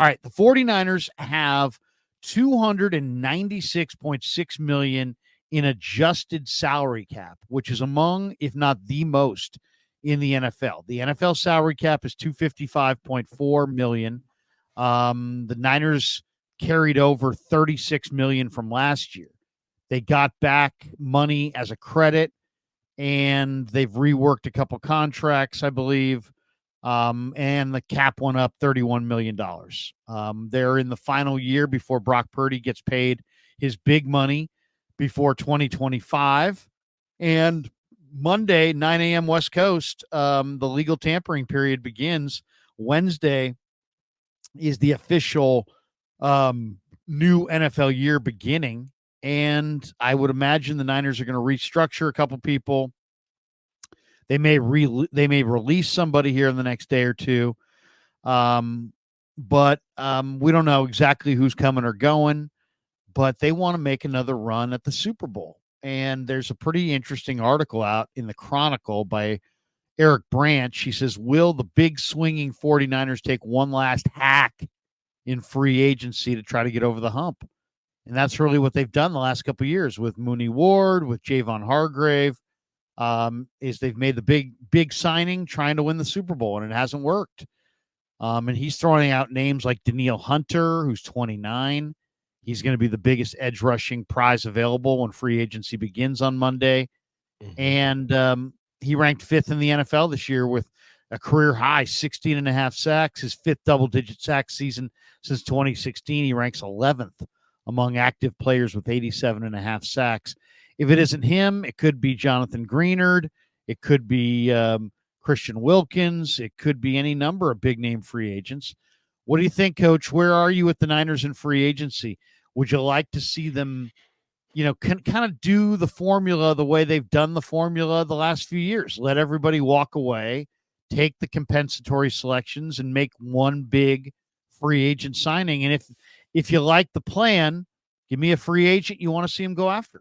All right, the 49ers have $296.6 million in adjusted salary cap, which is among, if not the most, in the NFL. The NFL salary cap is $255.4 million. The Niners carried over $36 million from last year. They got back money as a credit, and they've reworked a couple contracts, I believe. And the cap went up $31 million. They're in the final year before Brock Purdy gets paid his big money before 2025. And Monday, 9 a.m. West Coast, the legal tampering period begins. Wednesday is the official new NFL year beginning. And I would imagine the Niners are going to restructure a couple people. They may release somebody here in the next day or two, but we don't know exactly who's coming or going. But they want to make another run at the Super Bowl, and there's a pretty interesting article out in the Chronicle by Eric Branch. He says, "Will the big swinging 49ers take one last hack in free agency to try to get over the hump?" And that's really what they've done the last couple of years with Mooney Ward, with Javon Hargrave. Is they've made the big signing trying to win the Super Bowl, and it hasn't worked. And he's throwing out names like Danielle Hunter, who's 29. He's going to be the biggest edge rushing prize available when free agency begins on Monday. Mm-hmm. And he ranked 5th in the NFL this year with a career high 16 and a half sacks, his 5th double-digit sack season since 2016. He ranks 11th among active players with 87 and a half sacks. If it isn't him, it could be Jonathan Greenard. It could be Christian Wilkins. It could be any number of big-name free agents. What do you think, Coach? Where are you with the Niners in free agency? Would you like to see them, kind of do the formula the way they've done the formula the last few years? Let everybody walk away, take the compensatory selections, and make one big free agent signing. And if you like the plan, give me a free agent you want to see him go after.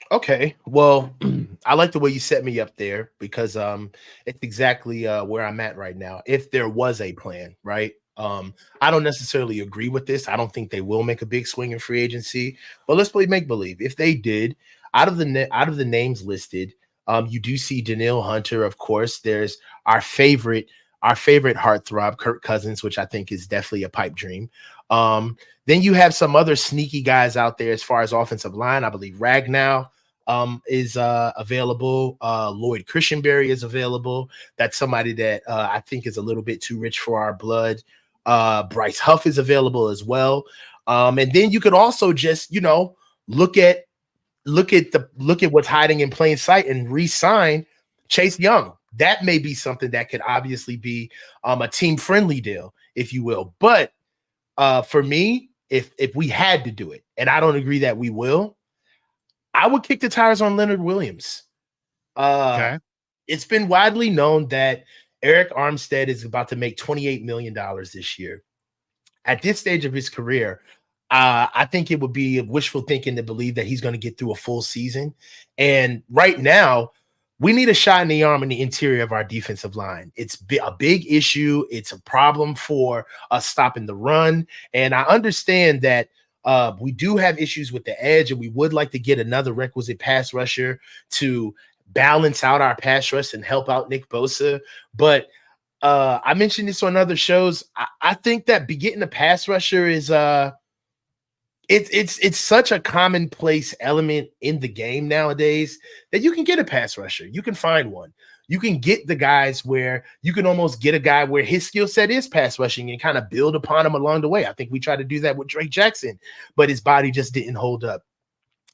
Okay, well, I like the way you set me up there because it's exactly where I'm at right now. If there was a plan, right? I don't necessarily agree with this. I don't think they will make a big swing in free agency, but let's play make believe. If they did, out of the names listed, you do see Danielle Hunter, of course. There's our favorite heartthrob, Kirk Cousins, which I think is definitely a pipe dream. Then you have some other sneaky guys out there as far as offensive line. I believe Ragnow is available. Lloyd Christianberry is available. That's somebody that I think is a little bit too rich for our blood. Bryce Huff is available as well. And then you could also just, look at what's hiding in plain sight and re-sign Chase Young. That may be something that could obviously be a team-friendly deal, if you will. But for me, if we had to do it, and I don't agree that we will, I would kick the tires on Leonard Williams. Okay. It's been widely known that Eric Armstead is about to make $28 million this year. At this stage of his career, I think it would be wishful thinking to believe that he's going to get through a full season. And right now, we need a shot in the arm in the interior of our defensive line. It's a big issue. It's a problem for us stopping the run. And I understand that we do have issues with the edge, and we would like to get another requisite pass rusher to balance out our pass rush and help out Nick Bosa. But I mentioned this on other shows. I think that getting a pass rusher is it's such a commonplace element in the game nowadays that you can get a pass rusher. You can find one. You can get the guys where you can almost get a guy where his skill set is pass rushing and kind of build upon him along the way. I think we tried to do that with Drake Jackson, but his body just didn't hold up.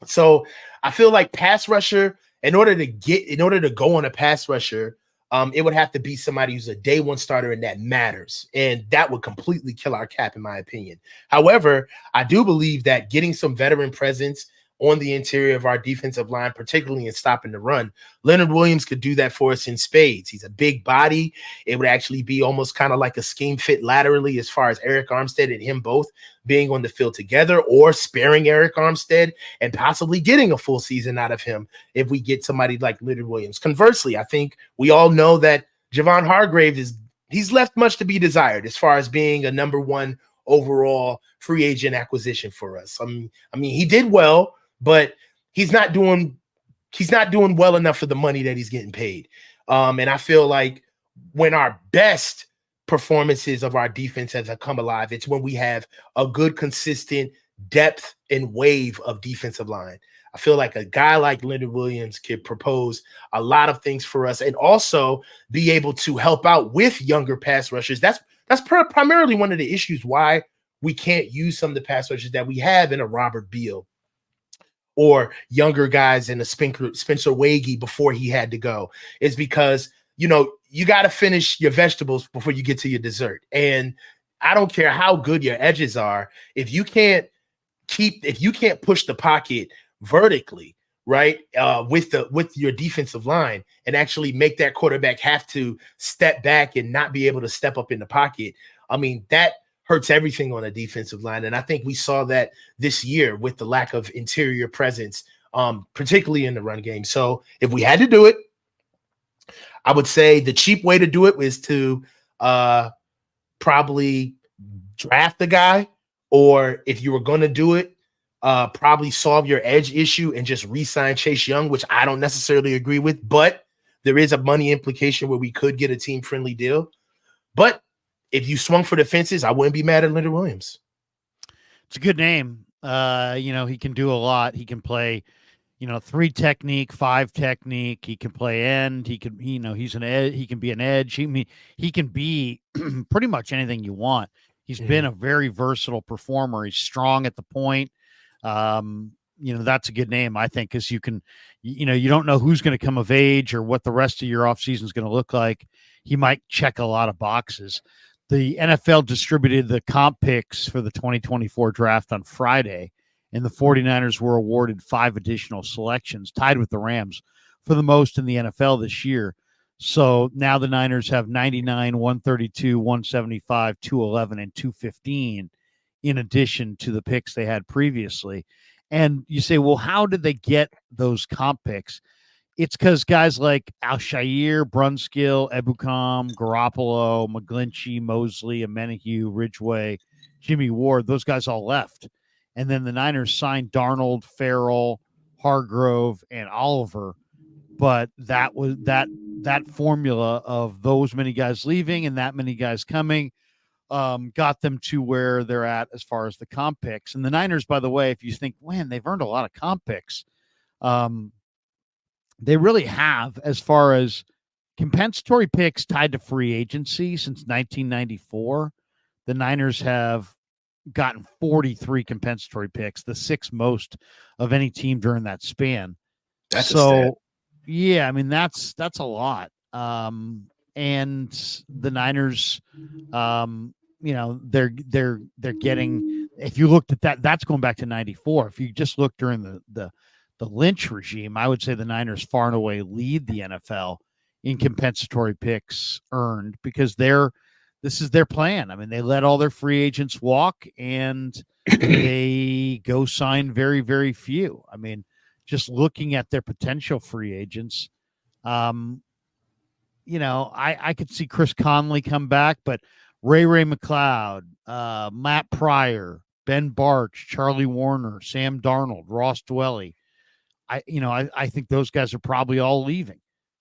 So I feel like pass rusher, in order to go on a pass rusher, it would have to be somebody who's a day one starter and that matters. And that would completely kill our cap, in my opinion. However, I do believe that getting some veteran presence on the interior of our defensive line, particularly in stopping the run, Leonard Williams could do that for us in spades. He's a big body. It would actually be almost kind of like a scheme fit laterally as far as Eric Armstead and him both being on the field together, or sparing Eric Armstead and possibly getting a full season out of him if we get somebody like Leonard Williams. Conversely, I think we all know that Javon Hargrave is he's left much to be desired as far as being a number one overall free agent acquisition for us. I mean, he did well, but he's not doing well enough for the money that he's getting paid. And I feel like when our best performances of our defense have come alive, it's when we have a good, consistent depth and wave of defensive line. I feel like a guy like Leonard Williams could propose a lot of things for us and also be able to help out with younger pass rushers. That's primarily one of the issues why we can't use some of the pass rushers that we have in a Robert Beal or younger guys in a Spencer Wagey before he had to go, is because, you know, you got to finish your vegetables before you get to your dessert. And I don't care how good your edges are, if you can't push the pocket vertically, right, with your defensive line and actually make that quarterback have to step back and not be able to step up in the pocket, I mean, that hurts everything on a defensive line. And I think we saw that this year with the lack of interior presence, particularly in the run game. So if we had to do it, I would say the cheap way to do it was to probably draft the guy, or if you were going to do it, probably solve your edge issue and just re-sign Chase Young, which I don't necessarily agree with, but there is a money implication where we could get a team-friendly deal. But if you swung for the fences, I wouldn't be mad at Leonard Williams. It's a good name. You know, he can do a lot. He can play, you know, 3 technique, 5 technique. He can play end. He can, you know, he's an edge. He can be an edge. He can be pretty much anything you want. He's been a very versatile performer. He's strong at the point. You know, that's a good name, I think, because you can, you know, you don't know who's going to come of age or what the rest of your offseason is going to look like. He might check a lot of boxes. The NFL distributed the comp picks for the 2024 draft on Friday, and the 49ers were awarded 5 additional selections, tied with the Rams for the most in the NFL this year. So now the Niners have 99, 132, 175, 211, and 215 in addition to the picks they had previously. And you say, well, how did they get those comp picks? It's because guys like Al-Shaair, Brunskill, Ebukam, Garoppolo, McGlinchey, Mosley, Amenahue, Ridgeway, Jimmy Ward, those guys all left. And then the Niners signed Darnold, Farrell, Hargrove, and Oliver. But that was that formula of those many guys leaving and that many guys coming got them to where they're at as far as the comp picks. And the Niners, by the way, if you think, man, they've earned a lot of comp picks, they really have, as far as compensatory picks tied to free agency since 1994. The Niners have gotten 43 compensatory picks, the 6th most of any team during that span. That's so, yeah, I mean, that's a lot. And the Niners, you know, they're getting, if you looked at that, that's going back to 94. If you just look during the Lynch regime, I would say the Niners far and away lead the NFL in compensatory picks earned, because this is their plan. I mean, they let all their free agents walk and they go sign very, very few. I mean, just looking at their potential free agents, you know, I could see Chris Conley come back, but Ray McLeod, Matt Pryor, Ben Barch, Charlie Warner, Sam Darnold, Ross Dwelly, I think those guys are probably all leaving.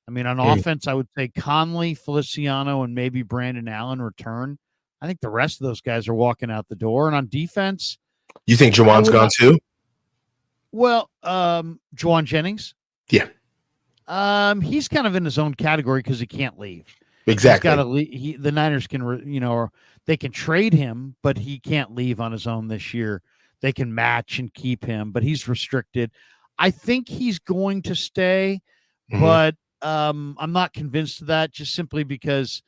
I mean, on offense, I would say Conley, Feliciano, and maybe Brandon Allen return. I think the rest of those guys are walking out the door. And on defense, you think Jawan's gone too? Well, Jawan Jennings. Yeah. He's kind of in his own category because he can't leave. Exactly. He's got to leave. The Niners can, or they can trade him, but he can't leave on his own this year. They can match and keep him, but he's restricted. I think he's going to stay, but I'm not convinced of that, just simply because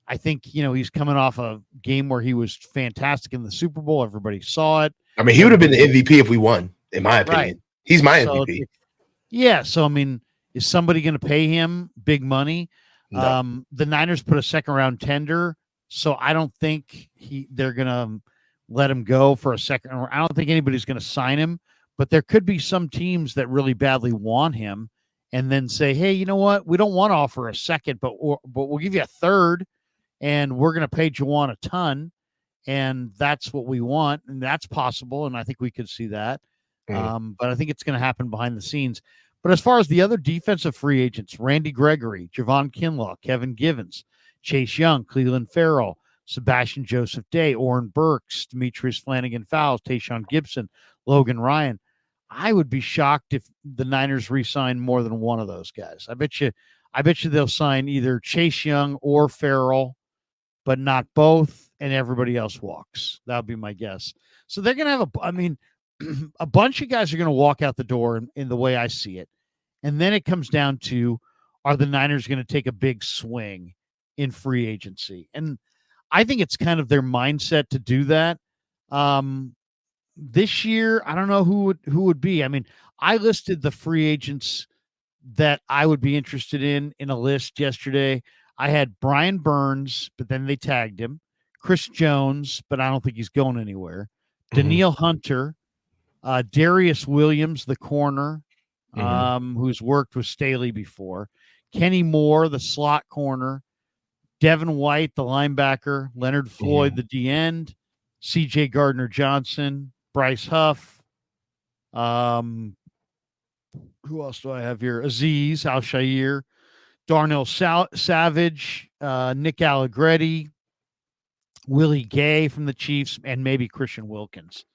I think, he's coming off a game where he was fantastic in the Super Bowl. Everybody saw it. I mean, he would have been the MVP if we won, in my opinion. Right. He's my MVP. Yeah. So, I mean, is somebody going to pay him big money? No. The Niners put a 2nd-round tender, so I don't think they're going to let him go for a second. I don't think anybody's going to sign him. But there could be some teams that really badly want him and then say, hey, you know what? We don't want to offer a 2nd, but we'll give you a 3rd, and we're going to pay Juwan a ton, and that's what we want, and that's possible, and I think we could see that. But I think it's going to happen behind the scenes. But as far as the other defensive free agents, Randy Gregory, Javon Kinlaw, Kevin Givens, Chase Young, Cleveland Farrell, Sebastian Joseph Day, Oren Burks, Demetrius Flanagan Fowles, Tayshaun Gibson, Logan Ryan. I would be shocked if the Niners re-sign more than one of those guys. I bet you they'll sign either Chase Young or Farrell, but not both, and everybody else walks. That would be my guess. So they're going to have a bunch of guys are going to walk out the door in the way I see it. And then it comes down to, are the Niners going to take a big swing in free agency? And I think it's kind of their mindset to do that. This year, I don't know who would be. I mean, I listed the free agents that I would be interested in a list yesterday. I had Brian Burns, but then they tagged him. Chris Jones, but I don't think he's going anywhere. Danielle Hunter, Darius Williams, the corner, who's worked with Staley before. Kenny Moore, the slot corner. Devin White, the linebacker. Leonard Floyd, the D-end. C.J. Gardner-Johnson. Bryce Huff. Who else do I have here? Azeez Al-Shaair. Darnell Savage. Nick Allegretti. Willie Gay from the Chiefs. And maybe Christian Wilkins.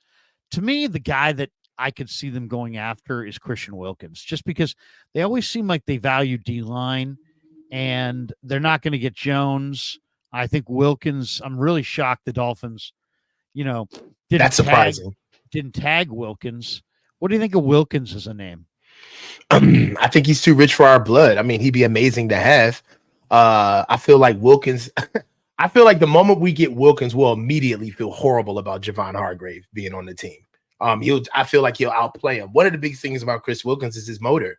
To me, the guy that I could see them going after is Christian Wilkins, just because they always seem like they value D-line, and they're not going to get Jones. I think Wilkins, I'm really shocked the Dolphins, that's surprising. Didn't tag Wilkins. What do you think of Wilkins as a name? I think he's too rich for our blood. I mean, he'd be amazing to have. I feel like Wilkins I feel like the moment we get Wilkins, we'll immediately feel horrible about Javon Hargrave being on the team. I feel like he'll outplay him. One of the big things about Chris Wilkins is his motor.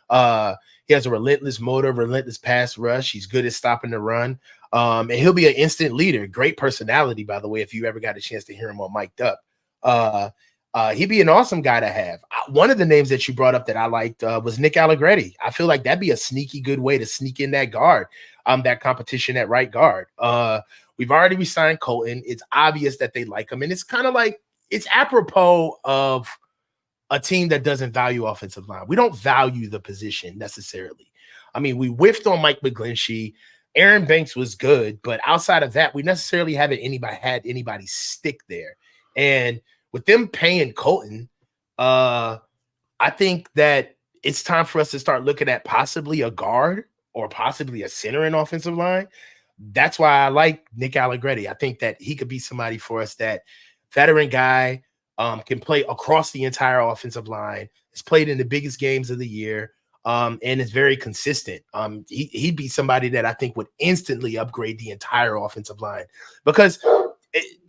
He has a relentless motor, relentless pass rush. He's good at stopping the run. And he'll be an instant leader. Great personality, by the way, if you ever got a chance to hear him on Mic'd Up. He'd be an awesome guy to have. One of the names that you brought up that I liked was Nick Allegretti. I feel like that'd be a sneaky good way to sneak in that guard, that competition at right guard. We've already re-signed Colton. It's obvious that they like him. And it's kind of like, it's apropos of a team that doesn't value offensive line. We don't value the position necessarily. I mean, we whiffed on Mike McGlinchey. Aaron Banks was good, but outside of that, we necessarily haven't had anybody stick there. And with them paying Colton, I think that it's time for us to start looking at possibly a guard or possibly a center in offensive line. That's why I like Nick Allegretti. I think that he could be somebody for us, that veteran guy, can play across the entire offensive line. Has played in the biggest games of the year, and is very consistent. He'd be somebody that I think would instantly upgrade the entire offensive line, because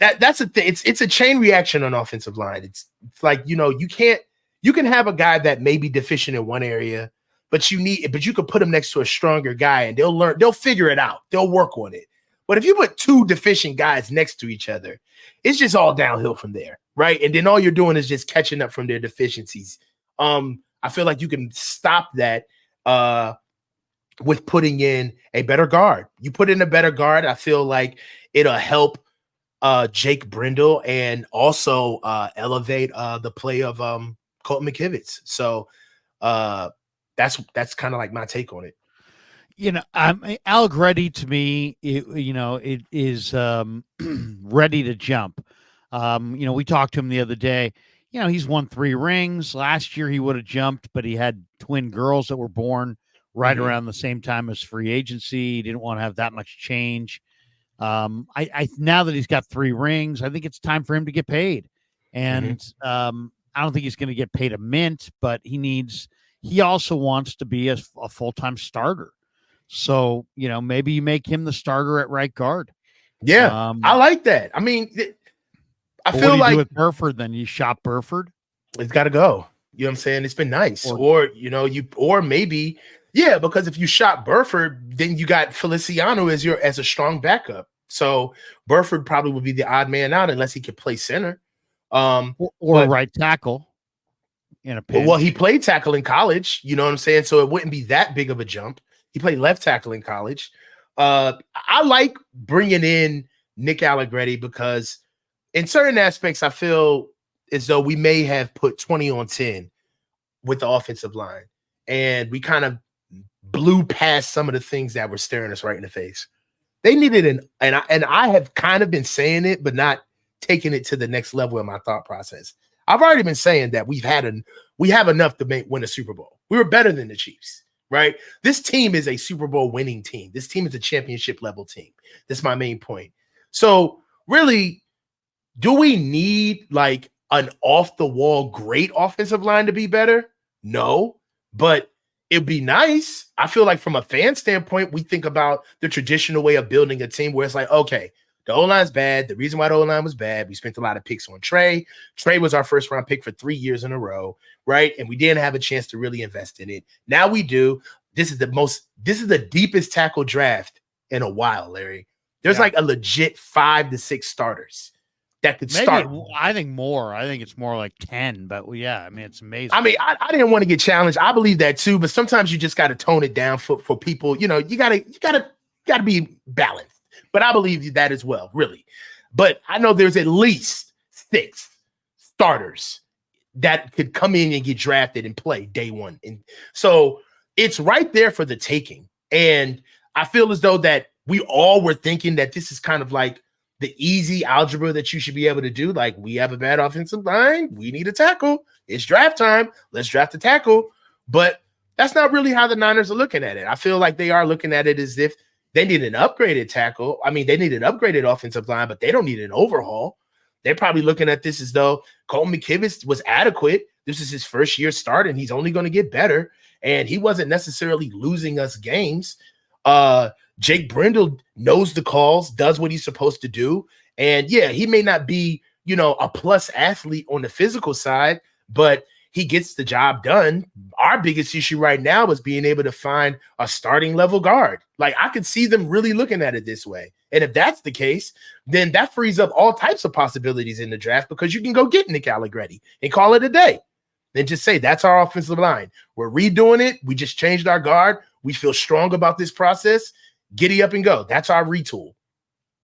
that's a thing. It's a chain reaction on offensive line. It's like, you can have a guy that may be deficient in one area, but you could put him next to a stronger guy and they'll figure it out. They'll work on it. But if you put two deficient guys next to each other, it's just all downhill from there, right? And then all you're doing is just catching up from their deficiencies. I feel like you can stop that with putting in a better guard. You put in a better guard, I feel like it'll help Jake Brindle and also elevate the play of Colton McKivitz. So that's kind of like my take on it. Allegretti, to me, it is ready to jump. We talked to him the other day. He's won 3 rings. Last year he would have jumped, but he had twin girls that were born right around the same time as free agency. He didn't want to have that much change. I now that he's got 3 rings, I think it's time for him to get paid. And I don't think he's going to get paid a mint, but he also wants to be a full-time starter. So, maybe you make him the starter at right guard. Yeah, I like that. I mean, I feel what do you like do with Burford, then you shop Burford. It's got to go. You know what I'm saying? It's been nice. Or maybe, yeah, because if you shop Burford, then you got Feliciano as a strong backup. So Burford probably would be the odd man out unless he could play center. Or right tackle in a pinch. Well, he played tackle in college. You know what I'm saying? So it wouldn't be that big of a jump. He played left tackle in college. I like bringing in Nick Allegretti because in certain aspects, I feel as though we may have put 20 on 10 with the offensive line. And we kind of blew past some of the things that were staring us right in the face. They needed and I have kind of been saying it, but not taking it to the next level in my thought process. I've already been saying that we have enough to win a Super Bowl. We were better than the Chiefs, right? This team is a Super Bowl winning team. This team is a championship level team. That's my main point. So really, do we need like an off the wall great offensive line to be better? No, but it'd be nice. I feel like from a fan standpoint, we think about the traditional way of building a team where it's like, okay, the O-line's bad. The reason why the O-line was bad, we spent a lot of picks on Trey. Trey was our first round pick for 3 years in a row, right? And we didn't have a chance to really invest in it. Now we do. This is the deepest tackle draft in a while, Larry. There's like a legit 5 to 6 starters that could start. I think more. I think it's more like 10, but yeah, I mean, it's amazing. I mean, I didn't want to get challenged. I believe that too, but sometimes you just got to tone it down for people. You know, you gotta be balanced. But I believe that as well, really. But I know there's at least 6 starters that could come in and get drafted and play day one. And so it's right there for the taking. And I feel as though that we all were thinking that this is kind of like the easy algebra that you should be able to do. Like, we have a bad offensive line. We need a tackle. It's draft time. Let's draft a tackle. But that's not really how the Niners are looking at it. I feel like they are looking at it as if they need an upgraded tackle. I mean, they need an upgraded offensive line, but they don't need an overhaul. They're probably looking at this as though Colton McKivitz was adequate. This is his first year start, and he's only going to get better. And he wasn't necessarily losing us games. Jake Brindle knows the calls, does what he's supposed to do. And yeah, he may not be, a plus athlete on the physical side, but he gets the job done. Our biggest issue right now is being able to find a starting level guard. Like, I could see them really looking at it this way. And if that's the case, then that frees up all types of possibilities in the draft, because you can go get Nick Allegretti and call it a day. Then just say, that's our offensive line. We're redoing it. We just changed our guard. We feel strong about this process. Giddy up and go. That's our retool.